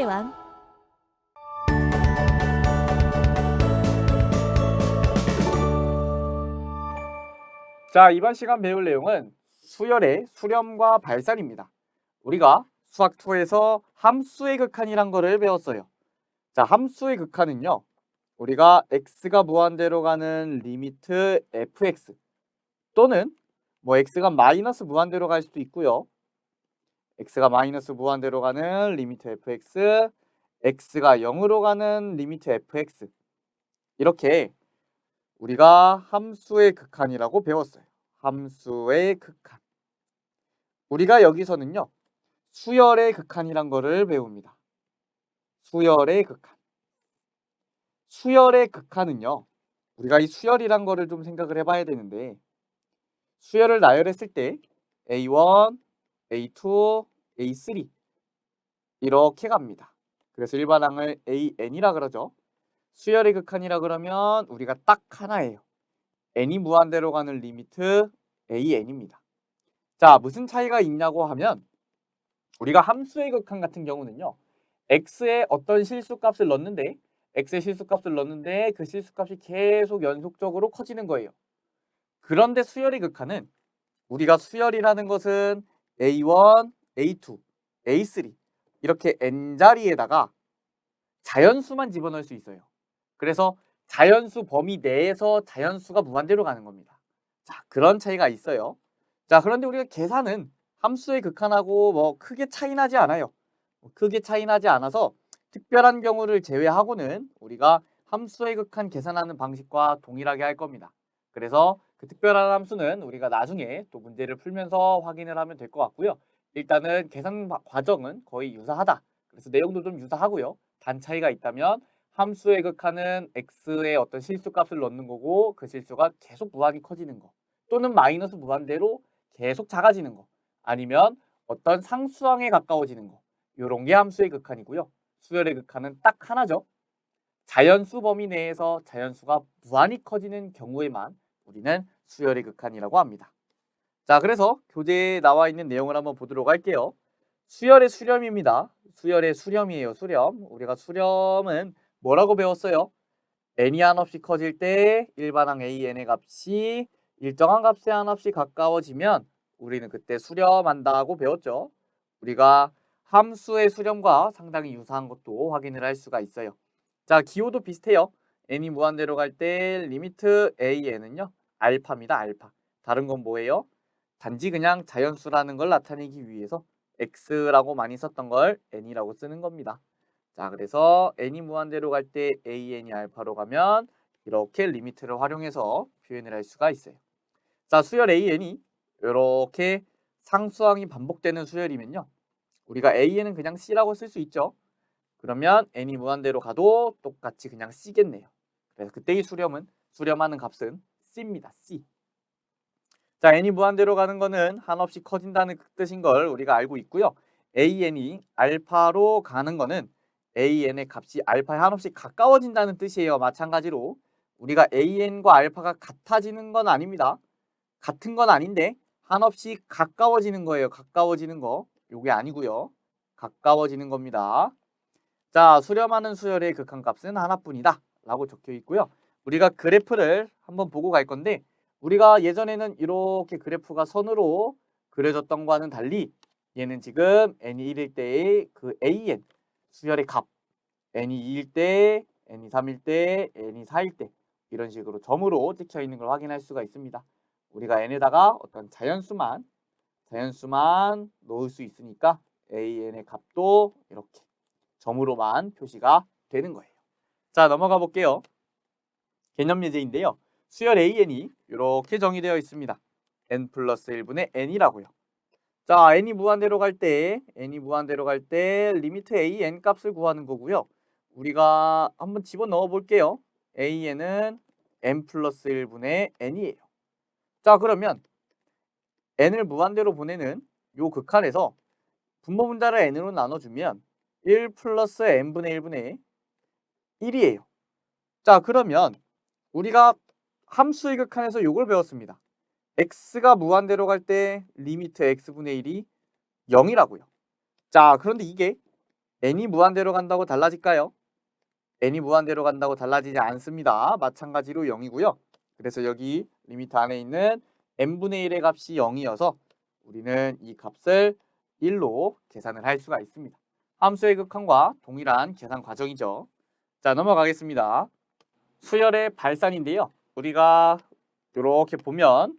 수학의 왕. 자, 이번 시간 배울 내용은 수열의 수렴과 발산입니다. 우리가 수학2에서 함수의 극한이란 거를 배웠어요. 자, 함수의 극한은요, 우리가 x가 무한대로 가는 리미트 fx 또는 x가 마이너스 무한대로 갈 수도 있고요. x가 마이너스 무한대로 가는 리미트 fx, x가 0으로 가는 리미트 fx, 이렇게 우리가 함수의 극한이라고 배웠어요. 함수의 극한. 우리가 여기서는요, 수열의 극한이란 거를 배웁니다. 수열의 극한. 수열의 극한은요, 우리가 이 수열이란 거를 좀 생각을 해봐야 되는데, 수열을 나열했을 때 A1, A2, A3 이렇게 갑니다. 그래서 일반항을 AN이라 그러죠. 수열의 극한이라 그러면 우리가 딱 하나예요. n이 무한대로 가는 리미트 AN입니다. 자, 무슨 차이가 있냐고 하면 우리가 함수의 극한 같은 경우는요, x에 어떤 실수값을 넣는데 x의 실수값을 넣는데 그 실수값이 계속 연속적으로 커지는 거예요. 그런데 수열의 극한은 우리가 수열이라는 것은 A1, A2, A3 이렇게 n자리에다가 자연수만 집어넣을 수 있어요. 그래서 자연수 범위 내에서 자연수가 무한대로 가는 겁니다. 자, 그런 차이가 있어요. 자, 그런데 우리가 계산은 함수의 극한하고 크게 차이 나지 않아요. 크게 차이 나지 않아서 특별한 경우를 제외하고는 우리가 함수의 극한 계산하는 방식과 동일하게 할 겁니다. 그래서 그 특별한 함수는 우리가 나중에 또 문제를 풀면서 확인을 하면 될 것 같고요. 일단은 계산 과정은 거의 유사하다. 그래서 내용도 좀 유사하고요. 단 차이가 있다면 함수의 극한은 x의 어떤 실수값을 넣는 거고 그 실수가 계속 무한히 커지는 거, 또는 마이너스 무한대로 계속 작아지는 거, 아니면 어떤 상수항에 가까워지는 거, 요런 게 함수의 극한이고요. 수열의 극한은 딱 하나죠. 자연수 범위 내에서 자연수가 무한히 커지는 경우에만 우리는 수열의 극한이라고 합니다. 자, 그래서 교재에 나와 있는 내용을 한번 보도록 할게요. 수열의 수렴입니다. 수열의 수렴이에요. 수렴. 우리가 수렴은 뭐라고 배웠어요? n이 한없이 커질 때 일반항 AN의 값이 일정한 값에 한없이 가까워지면 우리는 그때 수렴한다고 배웠죠. 우리가 함수의 수렴과 상당히 유사한 것도 확인을 할 수가 있어요. 자, 기호도 비슷해요. n이 무한대로 갈 때 리미트 AN은요, 알파입니다. 알파. 다른 건 뭐예요? 단지 그냥 자연수라는 걸 나타내기 위해서 x라고 많이 썼던 걸 n이라고 쓰는 겁니다. 자, 그래서 n이 무한대로 갈 때 an이 알파로 가면 이렇게 리미트를 활용해서 표현을 할 수가 있어요. 자, 수열 an이 이렇게 상수항이 반복되는 수열이면요, 우리가 an은 그냥 c라고 쓸 수 있죠. 그러면 n이 무한대로 가도 똑같이 그냥 c겠네요. 그래서 그때의 수렴하는 값은 c입니다. c. 자, n이 무한대로 가는 거는 한없이 커진다는 뜻인 걸 우리가 알고 있고요. an이 알파로 가는 거는 an의 값이 알파에 한없이 가까워진다는 뜻이에요. 마찬가지로 우리가 an과 알파가 같아지는 건 아닙니다. 같은 건 아닌데 한없이 가까워지는 거예요. 가까워지는 거. 요게 아니고요. 가까워지는 겁니다. 자, 수렴하는 수열의 극한값은 하나뿐이다 라고 적혀 있고요. 우리가 그래프를 한번 보고 갈 건데, 우리가 예전에는 이렇게 그래프가 선으로 그려졌던 거와는 달리 얘는 지금 n이 1일 때의 그 an 수열의 값, n이 2일 때, n이 3일 때, n이 4일 때 이런 식으로 점으로 찍혀 있는 걸 확인할 수가 있습니다. 우리가 n에다가 어떤 자연수만 넣을 수 있으니까 an의 값도 이렇게 점으로만 표시가 되는 거예요. 자, 넘어가 볼게요. 개념 예제인데요. 수열 an이 이렇게 정의되어 있습니다. n 플러스 1분의 n이라고요. 자, n이 무한대로 갈 때 리미트 an 값을 구하는 거고요. 우리가 한번 집어넣어 볼게요. an은 n 플러스 1분의 n이에요. 자, 그러면 n을 무한대로 보내는 요 극한에서 분모 분자를 n으로 나눠주면 1 플러스 n분의 1분의 1이에요. 자, 그러면 우리가 함수의 극한에서 요걸 배웠습니다. x가 무한대로 갈 때 리미트 x분의 1이 0이라고요. 자, 그런데 이게 n이 무한대로 간다고 달라질까요? n이 무한대로 간다고 달라지지 않습니다. 마찬가지로 0이고요. 그래서 여기 리미트 안에 있는 n분의 1의 값이 0이어서 우리는 이 값을 1로 계산을 할 수가 있습니다. 함수의 극한과 동일한 계산 과정이죠. 자, 넘어가겠습니다. 수열의 발산인데요. 우리가 이렇게 보면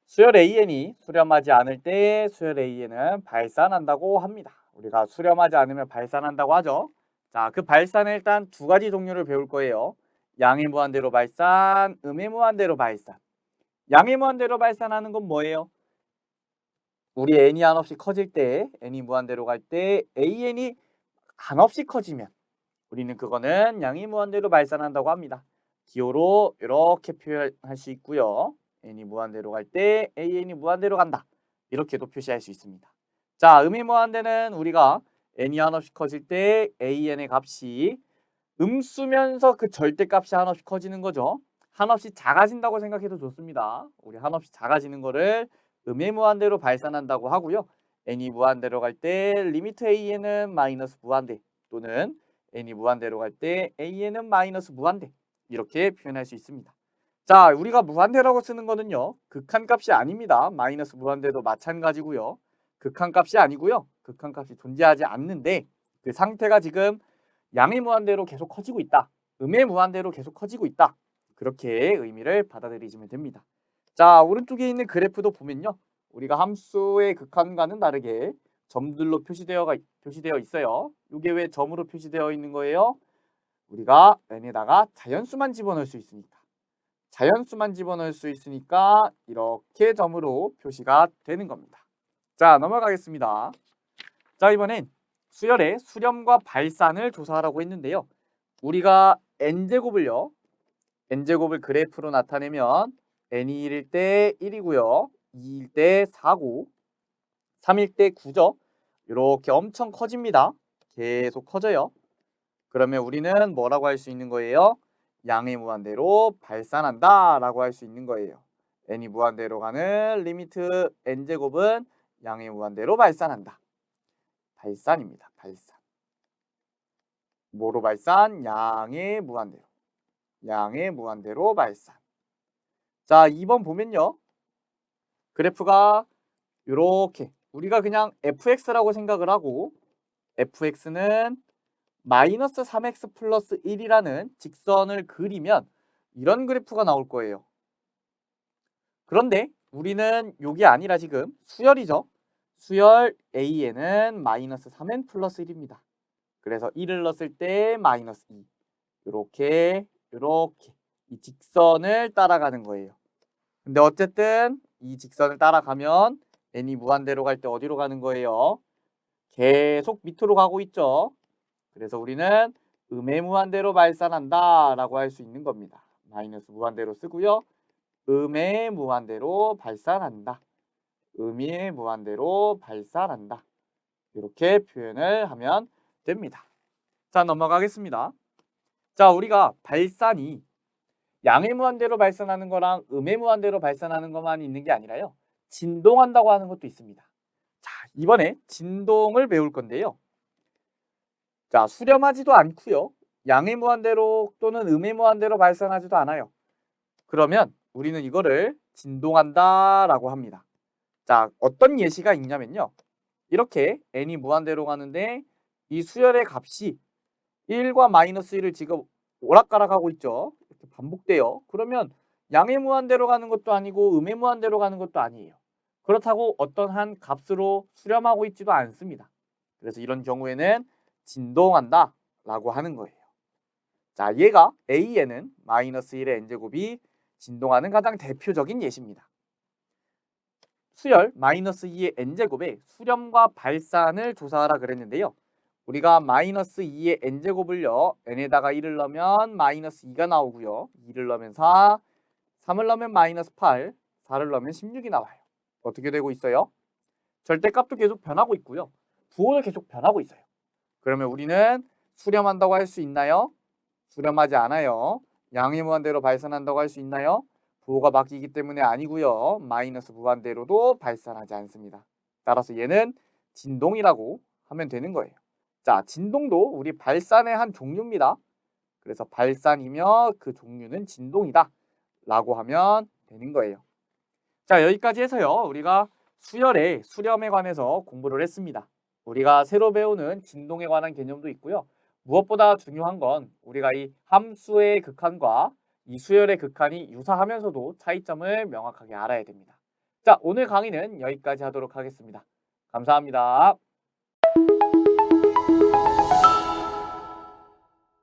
수열 AN이 수렴하지 않을 때 수열 AN은 발산한다고 합니다. 우리가 수렴하지 않으면 발산한다고 하죠. 자, 그 발산은 일단 두 가지 종류를 배울 거예요. 양의 무한대로 발산, 음의 무한대로 발산. 양의 무한대로 발산하는 건 뭐예요? 우리 n이 한없이 커질 때, n이 무한대로 갈 때 AN이 한없이 커지면 우리는 그거는 양의 무한대로 발산한다고 합니다. 기호로 이렇게 표현할 수 있고요. n이 무한대로 갈 때 AN이 무한대로 간다. 이렇게도 표시할 수 있습니다. 자, 음의 무한대는 우리가 n이 한없이 커질 때 AN의 값이 음수면서 그 절대값이 한없이 커지는 거죠. 한없이 작아진다고 생각해도 좋습니다. 우리 한없이 작아지는 거를 음의 무한대로 발산한다고 하고요. n이 무한대로 갈 때 리미트 AN은 마이너스 무한대 또는 n이 무한대로 갈 때 AN은 마이너스 무한대 이렇게 표현할 수 있습니다. 자, 우리가 무한대라고 쓰는 거는요. 극한값이 아닙니다. 마이너스 무한대도 마찬가지고요. 극한값이 아니고요. 극한값이 존재하지 않는데 그 상태가 지금 양의 무한대로 계속 커지고 있다. 음의 무한대로 계속 커지고 있다. 그렇게 의미를 받아들이시면 됩니다. 자, 오른쪽에 있는 그래프도 보면요. 우리가 함수의 극한과는 다르게 점들로 표시되어 있어요. 이게 왜 점으로 표시되어 있는 거예요? 우리가 n에다가 자연수만 집어넣을 수 있으니까. 자연수만 집어넣을 수 있으니까 이렇게 점으로 표시가 되는 겁니다. 자, 넘어가겠습니다. 자, 이번엔 수열의 수렴과 발산을 조사하라고 했는데요. 우리가 n제곱을요. n제곱을 그래프로 나타내면 n이 1일 때 1이고요. 2일 때 4고 3일 때 9죠. 이렇게 엄청 커집니다. 계속 커져요. 그러면 우리는 뭐라고 할 수 있는 거예요? 양의 무한대로 발산한다 라고 할 수 있는 거예요. n이 무한대로 가는 리미트 n제곱은 양의 무한대로 발산한다. 발산입니다. 발산. 뭐로 발산? 양의 무한대로. 양의 무한대로 발산. 자, 2번 보면요. 그래프가 이렇게 우리가 그냥 fx라고 생각을 하고 fx는 마이너스 3x 플러스 1이라는 직선을 그리면 이런 그래프가 나올 거예요. 그런데 우리는 이게 아니라 지금 수열이죠. 수열 AN은 마이너스 3n 플러스 1입니다. 그래서 1을 넣었을 때 마이너스 2. 이렇게 이 직선을 따라가는 거예요. 근데 어쨌든 이 직선을 따라가면 n이 무한대로 갈 때 어디로 가는 거예요? 계속 밑으로 가고 있죠. 그래서 우리는 음의 무한대로 발산한다 라고 할 수 있는 겁니다. 마이너스 무한대로 쓰고요. 음의 무한대로 발산한다. 음의 무한대로 발산한다. 이렇게 표현을 하면 됩니다. 자, 넘어가겠습니다. 자, 우리가 발산이 양의 무한대로 발산하는 거랑 음의 무한대로 발산하는 것만 있는 게 아니라요. 진동한다고 하는 것도 있습니다. 자, 이번에 진동을 배울 건데요. 자, 수렴하지도 않고요. 양의 무한대로 또는 음의 무한대로 발산하지도 않아요. 그러면 우리는 이거를 진동한다라고 합니다. 자, 어떤 예시가 있냐면요. 이렇게 n이 무한대로 가는데 이 수열의 값이 1과 마이너스 1을 지금 오락가락하고 있죠. 이렇게 반복돼요. 그러면 양의 무한대로 가는 것도 아니고 음의 무한대로 가는 것도 아니에요. 그렇다고 어떤 한 값으로 수렴하고 있지도 않습니다. 그래서 이런 경우에는 진동한다 라고 하는 거예요. 자, 얘가 AN은 마이너스 1의 n제곱이 진동하는 가장 대표적인 예시입니다. 수열 마이너스 2의 n제곱의 수렴과 발산을 조사하라 그랬는데요. 우리가 마이너스 2의 n제곱을요. n에다가 1을 넣으면 마이너스 2가 나오고요. 2를 넣으면 4, 3을 넣으면 마이너스 8, 4를 넣으면 16이 나와요. 어떻게 되고 있어요? 절대값도 계속 변하고 있고요. 부호도 계속 변하고 있어요. 그러면 우리는 수렴한다고 할 수 있나요? 수렴하지 않아요. 양의 무한대로 발산한다고 할 수 있나요? 부호가 바뀌기 때문에 아니고요. 마이너스 무한대로도 발산하지 않습니다. 따라서 얘는 진동이라고 하면 되는 거예요. 자, 진동도 우리 발산의 한 종류입니다. 그래서 발산이며 그 종류는 진동이다 라고 하면 되는 거예요. 자, 여기까지 해서요. 우리가 수열의 수렴에 관해서 공부를 했습니다. 우리가 새로 배우는 진동에 관한 개념도 있고요. 무엇보다 중요한 건 우리가 이 함수의 극한과 이 수열의 극한이 유사하면서도 차이점을 명확하게 알아야 됩니다. 자, 오늘 강의는 여기까지 하도록 하겠습니다. 감사합니다.